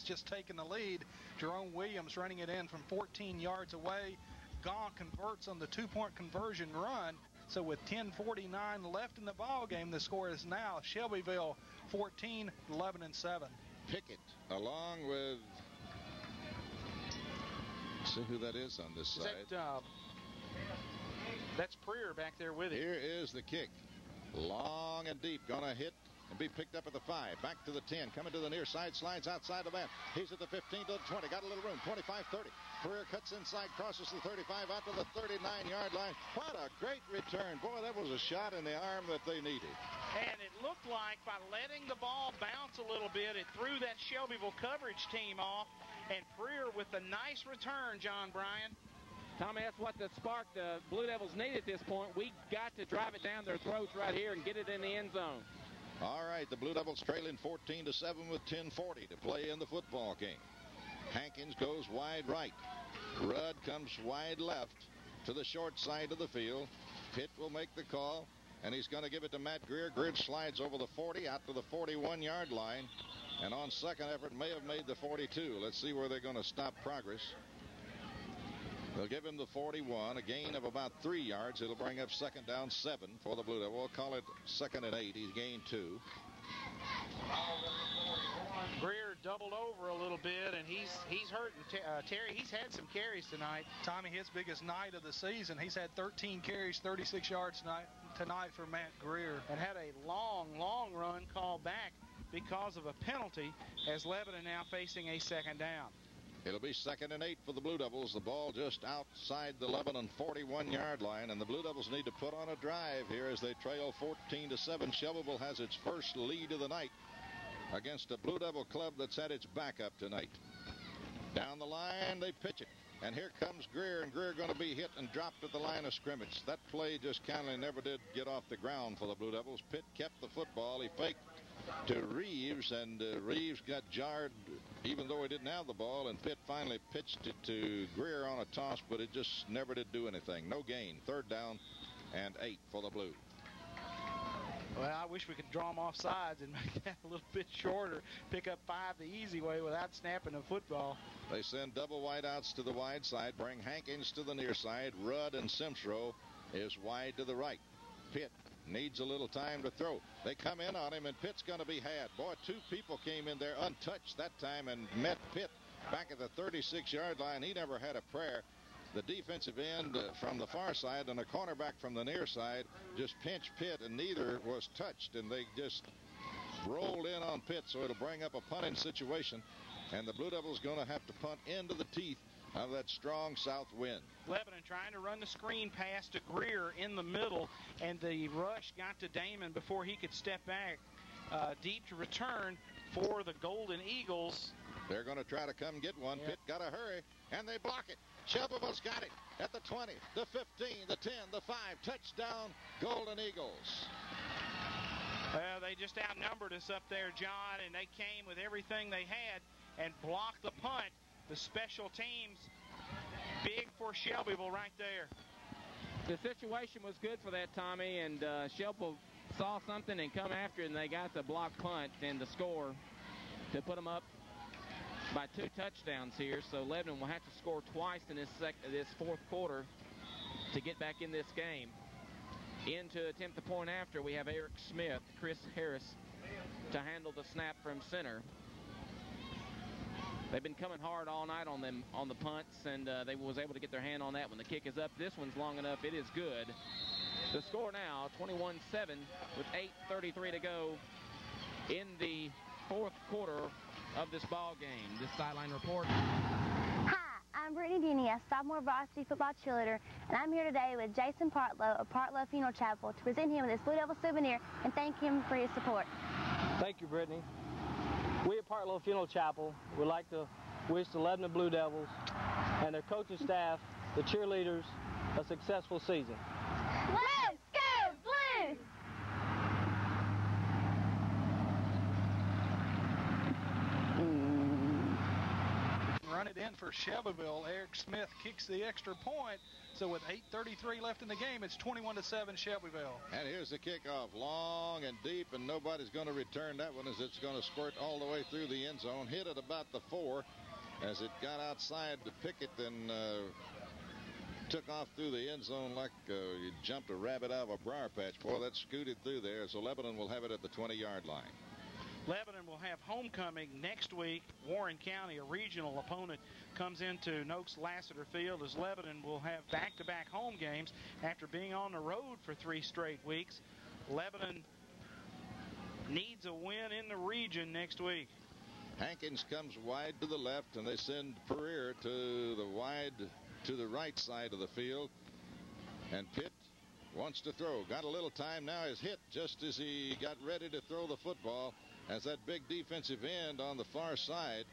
has just taken the lead. Jerome Williams running it in from 14 yards away. Gaunt converts on the two-point conversion run. So with 10:49 left in the ball game, the score is now Shelbyville 14, 11, and 7. Pickett along with, see who that is on this side. That's Preer back there with it. Here is the kick. Long and deep. Gonna hit and be picked up at the 5. Back to the 10. Coming to the near side. Slides outside the man. He's at the 15 to the 20. Got a little room. 25-30. Preer cuts inside. Crosses the 35 out to the 39-yard line. What a great return. Boy, that was a shot in the arm that they needed. And it looked like by letting the ball bounce a little bit, it threw that Shelbyville coverage team off. And Preer with a nice return, John Bryan. Tommy, that's what the spark the Blue Devils need at this point. We got to drive it down their throats right here and get it in the end zone. All right, the Blue Devils trailing 14-7 with 10:40 to play in the football game. Hankins goes wide right. Rudd comes wide left to the short side of the field. Pitt will make the call, and he's going to give it to Matt Greer. Greer slides over the 40 out to the 41-yard line, and on second effort may have made the 42. Let's see where they're going to stop progress. They'll give him the 41, a gain of about 3 yards. It'll bring up second down 7 for the Blue Devils. We'll call it second and 8. He's gained 2. Greer doubled over a little bit, and he's hurting. Terry, he's had some carries tonight. Tommy, his biggest night of the season. He's had 13 carries, 36 yards tonight for Matt Greer. And had a long run called back because of a penalty, as Lebanon now facing a second down. It'll be second and 8 for the Blue Devils. The ball just outside the Lebanon 41-yard line, and the Blue Devils need to put on a drive here as they trail 14-7. Shelbyville has its first lead of the night against a Blue Devil club that's had its backup tonight. Down the line, they pitch it, and here comes Greer, and Greer going to be hit and dropped at the line of scrimmage. That play just kind of never did get off the ground for the Blue Devils. Pitt kept the football. He faked to Reeves, and Reeves got jarred even though he didn't have the ball, and Pitt finally pitched it to Greer on a toss, but it just never did do anything. No gain. Third down and 8 for the Blue. Well, I wish we could draw them off sides and make that a little bit shorter, pick up 5 the easy way without snapping the football. They send double wideouts to the wide side, bring Hankins to the near side. Rudd and Simsrow is wide to the right. Pitt needs a little time to throw. They come in on him, and Pitt's going to be had. Boy, 2 people came in there untouched that time and met Pitt back at the 36-yard line. He never had a prayer. The defensive end from the far side and a cornerback from the near side just pinched Pitt, and neither was touched, and they just rolled in on Pitt, so it'll bring up a punting situation, and the Blue Devils going to have to punt into the teeth of that strong south wind. Lebanon trying to run the screen pass to Greer in the middle, and the rush got to Damon before he could step back deep to return for the Golden Eagles. They're going to try to come get one. Yep. Pitt got to hurry, and they block it. Shelbyville's got it at the 20, the 15, the 10, the 5. Touchdown, Golden Eagles. Well, they just outnumbered us up there, John, and they came with everything they had and blocked the punt. The special teams, big for Shelbyville right there. The situation was good for that, Tommy, and Shelbyville saw something and come after it, and they got the block punt and the score to put them up by 2 touchdowns here. So Lebanon will have to score twice in this fourth quarter to get back in this game. In to attempt the point after, we have Eric Smith, Chris Harris to handle the snap from center. They've been coming hard all night on them on the punts, and they was able to get their hand on that when the kick is up. This one's long enough. It is good. The score now 21-7 with 8:33 to go in the fourth quarter of this ball game. This sideline report. Hi, I'm Brittany Denny, a sophomore varsity football cheerleader, and I'm here today with Jason Partlow of Partlow Funeral Chapel to present him with his Blue Devil souvenir and thank him for his support. Thank you, Brittany. We at Partlow Funeral Chapel would like to wish the Lebanon Blue Devils and their coaching staff, the cheerleaders, a successful season. Let's go Blue! run it in for Shelbyville. Eric Smith kicks the extra point. So with 8:33 left in the game, it's 21-7 Shelbyville. And here's the kickoff, long and deep, and nobody's going to return that one as it's going to squirt all the way through the end zone. Hit at about the 4 as it got outside the picket and took off through the end zone like you jumped a rabbit out of a briar patch. Boy, that scooted through there. So Lebanon will have it at the 20-yard line. Lebanon will have homecoming next week. Warren County, a regional opponent, comes into Noakes-Lassiter Field as Lebanon will have back-to-back home games after being on the road for 3 straight weeks. Lebanon needs a win in the region next week. Hankins comes wide to the left, and they send Pereira to the right side of the field. And Pitt wants to throw. Got a little time now. Is hit just as he got ready to throw the football, as that big defensive end on the far side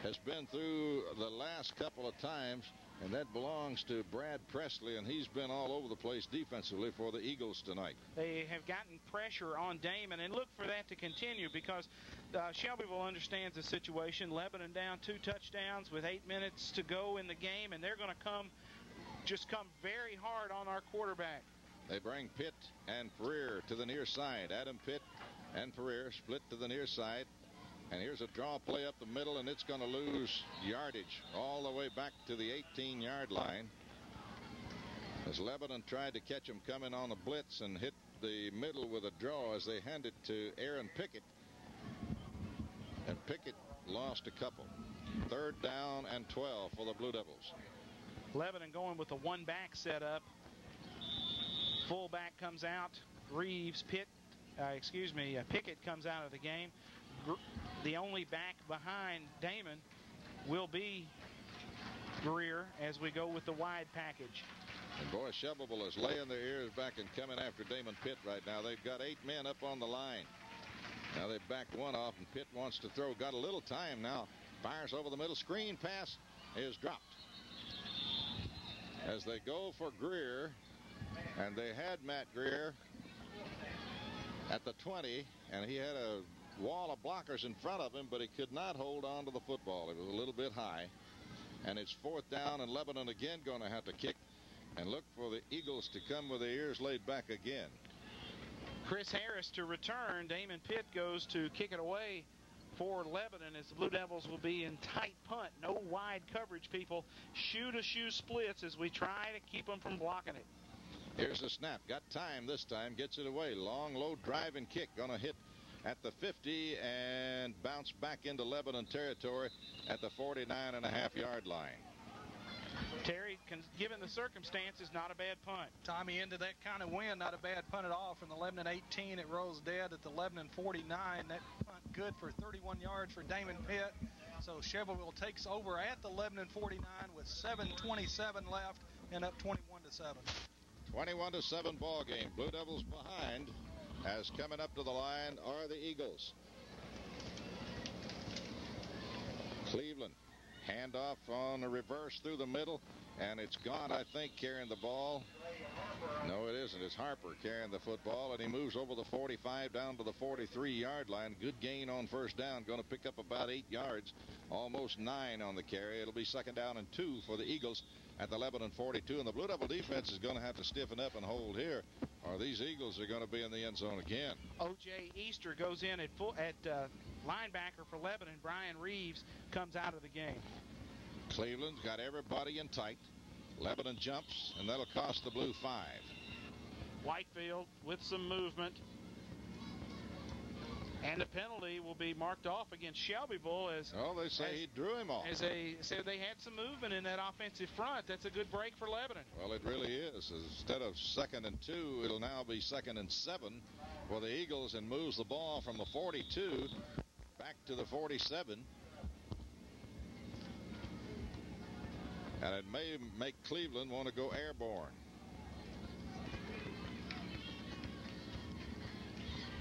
has been through the last couple of times, and that belongs to Brad Presley, and he's been all over the place defensively for the Eagles tonight. They have gotten pressure on Damon, and look for that to continue because Shelbyville understands the situation. Lebanon down 2 touchdowns with 8 minutes to go in the game, and they're going to come very hard on our quarterback. They bring Pitt and Pereira to the near side. Adam Pitt and Pereira split to the near side. And here's a draw play up the middle, and it's going to lose yardage all the way back to the 18-yard line. As Lebanon tried to catch him coming on a blitz and hit the middle with a draw as they hand it to Aaron Pickett. And Pickett lost a couple. 3rd down and 12 for the Blue Devils. Lebanon going with a one-back setup. Fullback comes out. Pickett comes out of the game. The only back behind Damon will be Greer as we go with the wide package. And boy, Shelbyville is laying their ears back and coming after Damon Pitt right now. They've got 8 men up on the line. Now they've backed one off, and Pitt wants to throw. Got a little time now. Fires over the middle. Screen pass is dropped. As they go for Greer, and they had Matt Greer at the 20, and he had a wall of blockers in front of him, but he could not hold on to the football. It was a little bit high. And it's 4th down, and Lebanon again going to have to kick and look for the Eagles to come with their ears laid back again. Chris Harris to return. Damon Pitt goes to kick it away for Lebanon as the Blue Devils will be in tight punt. No wide coverage, people. Shoe-to-shoe splits as we try to keep them from blocking it. Here's the snap. Got time this time. Gets it away. Long, low drive and kick. Going to hit at the 50 and bounce back into Lebanon territory at the 49.5-yard line. Terry, given the circumstances, not a bad punt. Tommy, into that kind of wind, not a bad punt at all. From the 11 and 18, it rolls dead at the 11 and 49. That punt good for 31 yards for Damon Pitt. So Shelbyville takes over at the 11 and 49 with 7:27 left and up 21-7. 21-7 ball game. Blue Devils behind, as coming up to the line are the Eagles. Cleveland, handoff on a reverse through the middle, and it's Gaunt, I think, carrying the ball. No, it isn't. It's Harper carrying the football, and he moves over the 45 down to the 43-yard line. Good gain on 1st down. Going to pick up about 8 yards, almost 9 on the carry. It'll be 2nd down and 2 for the Eagles at the Lebanon 42. And the Blue Devil defense is going to have to stiffen up and hold here, or these Eagles are going to be in the end zone again. O.J. Easter goes in at linebacker for Lebanon. Brian Reeves comes out of the game. Cleveland's got everybody in tight. Lebanon jumps, and that'll cost the Blue 5. Whitefield with some movement. And a penalty will be marked off against Shelbyville as... Oh, they say he drew him off. As they said they had some movement in that offensive front. That's a good break for Lebanon. Well, it really is. Instead of 2nd and 2, it'll now be 2nd and 7 for the Eagles, and moves the ball from the 42 back to the 47. And it may make Cleveland want to go airborne.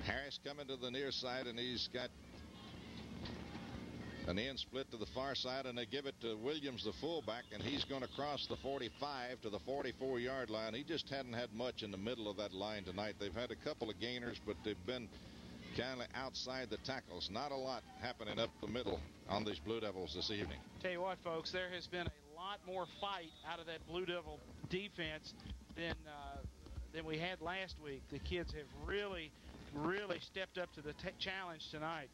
Harris coming to the near side, and he's got an end split to the far side, and they give it to Williams, the fullback, and he's going to cross the 45 to the 44-yard line. He just hadn't had much in the middle of that line tonight. They've had a couple of gainers, but they've been kind of outside the tackles. Not a lot happening up the middle on these Blue Devils this evening. Tell you what, folks, there has been a lot more fight out of that Blue Devil defense than we had last week. The kids have really stepped up to the challenge tonight.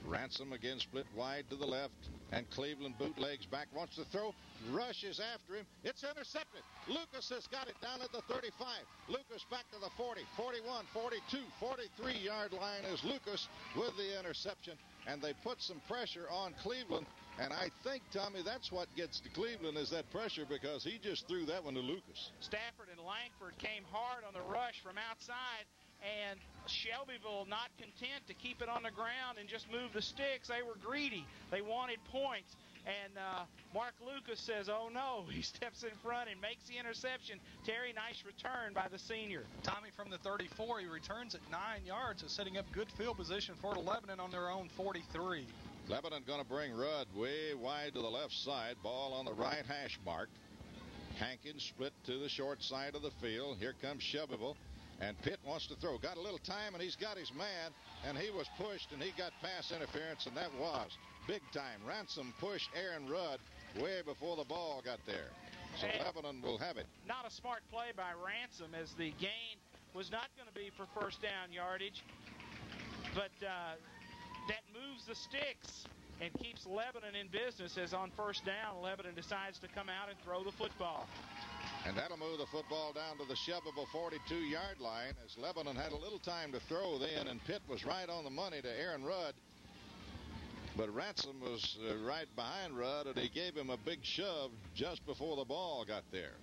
Ransom again split wide to the left, and Cleveland bootlegs back, wants to throw, rushes after him. It's intercepted. Lucas has got it down at the 35. Lucas back to the 40, 41, 42, 43-yard line is Lucas with the interception, and they put some pressure on Cleveland. And I think, Tommy, that's what gets to Cleveland is that pressure, because he just threw that one to Lucas. Stafford and Langford came hard on the rush from outside, and Shelbyville not content to keep it on the ground and just move the sticks. They were greedy. They wanted points. And Mark Lucas says, oh, no. He steps in front and makes the interception. Terry, nice return by the senior. Tommy from the 34, he returns at 9 yards, so setting up good field position for Lebanon on their own 43. Lebanon going to bring Rudd way wide to the left side. Ball on the right hash mark. Hankins split to the short side of the field. Here comes Shelbyville. And Pitt wants to throw. Got a little time, and he's got his man. And he was pushed, and he got pass interference, and that was big time. Ransom pushed Aaron Rudd way before the ball got there. So Lebanon will have it. Not a smart play by Ransom, as the gain was not going to be for first down yardage. But that moves the sticks and keeps Lebanon in business, as on first down, Lebanon decides to come out and throw the football. And that'll move the football down to the Shelbyville 42-yard line, as Lebanon had a little time to throw then, and Pitt was right on the money to Aaron Rudd. But Ransom was right behind Rudd, and he gave him a big shove just before the ball got there.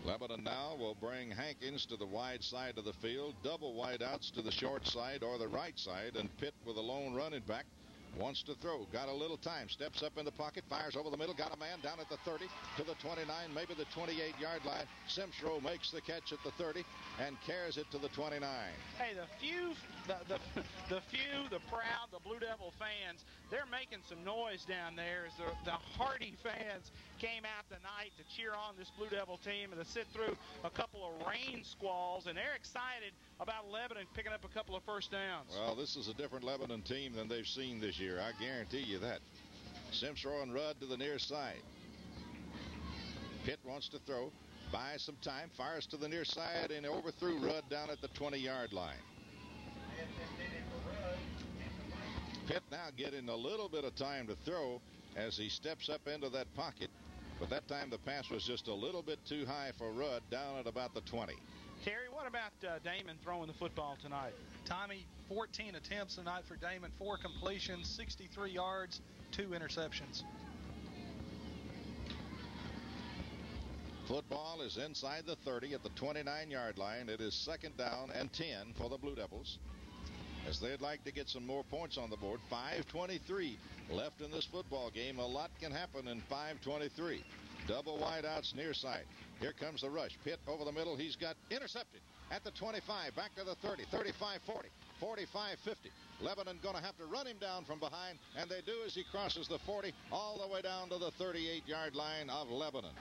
Lebanon now will bring Hankins to the wide side of the field, double wideouts to the short side or the right side, and Pitt with a lone running back wants to throw. Got a little time. Steps up in the pocket. Fires over the middle. Got a man down at the 30 to the 29, maybe the 28-yard line. Simsrow makes the catch at the 30 and carries it to the 29. Hey, the proud, the Blue Devil fans, they're making some noise down there as the hardy fans came out tonight to cheer on this Blue Devil team and to sit through a couple of rain squalls, and they're excited about Lebanon picking up a couple of first downs. Well, this is a different Lebanon team than they've seen this year. I guarantee you that. Simsrow and Rudd to the near side. Pitt wants to throw. Buys some time. Fires to the near side and overthrew Rudd down at the 20-yard line. Pitt now getting a little bit of time to throw as he steps up into that pocket. But that time the pass was just a little bit too high for Rudd, down at about the 20. Terry, what about Damon throwing the football tonight? Tommy, 14 attempts tonight for Damon, 4 completions, 63 yards, 2 interceptions. Football is inside the 30 at the 29-yard line. It is second down and 10 for the Blue Devils, as they'd like to get some more points on the board. 5:23 left in this football game. A lot can happen in 5:23. Double wideouts near side. Here comes the rush. Pitt over the middle. He's got intercepted at the 25. Back to the 30. 35, 40. 45, 50. Lebanon going to have to run him down from behind, and they do as he crosses the 40 all the way down to the 38-yard line of Lebanon.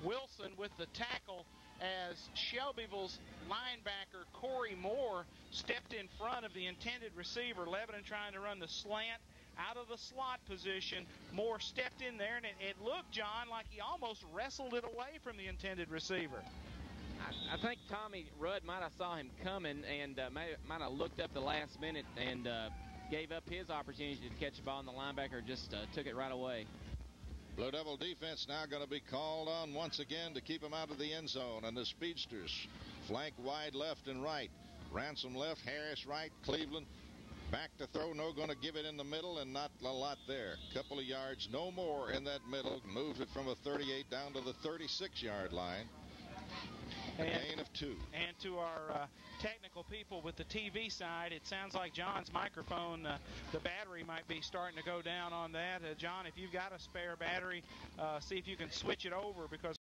Wilson with the tackle as Shelbyville's linebacker Corey Moore stepped in front of the intended receiver. Lebanon trying to run the slant out of the slot position. Moore stepped in there, and it looked, John, like he almost wrestled it away from the intended receiver. I think Tommy Rudd might have saw him coming and might have looked up the last minute and gave up his opportunity to catch the ball, and the linebacker just took it right away. Blue Devil defense now going to be called on once again to keep him out of the end zone. And the speedsters flank wide left and right. Ransom left, Harris right, Cleveland back to throw. No, going to give it in the middle, and not a lot there. Couple of yards, no more in that middle. Moves it from a 38 down to the 36-yard line. A gain of 2. And to our technical people with the TV side, it sounds like John's microphone, the battery might be starting to go down on that. John, if you've got a spare battery, see if you can switch it over, because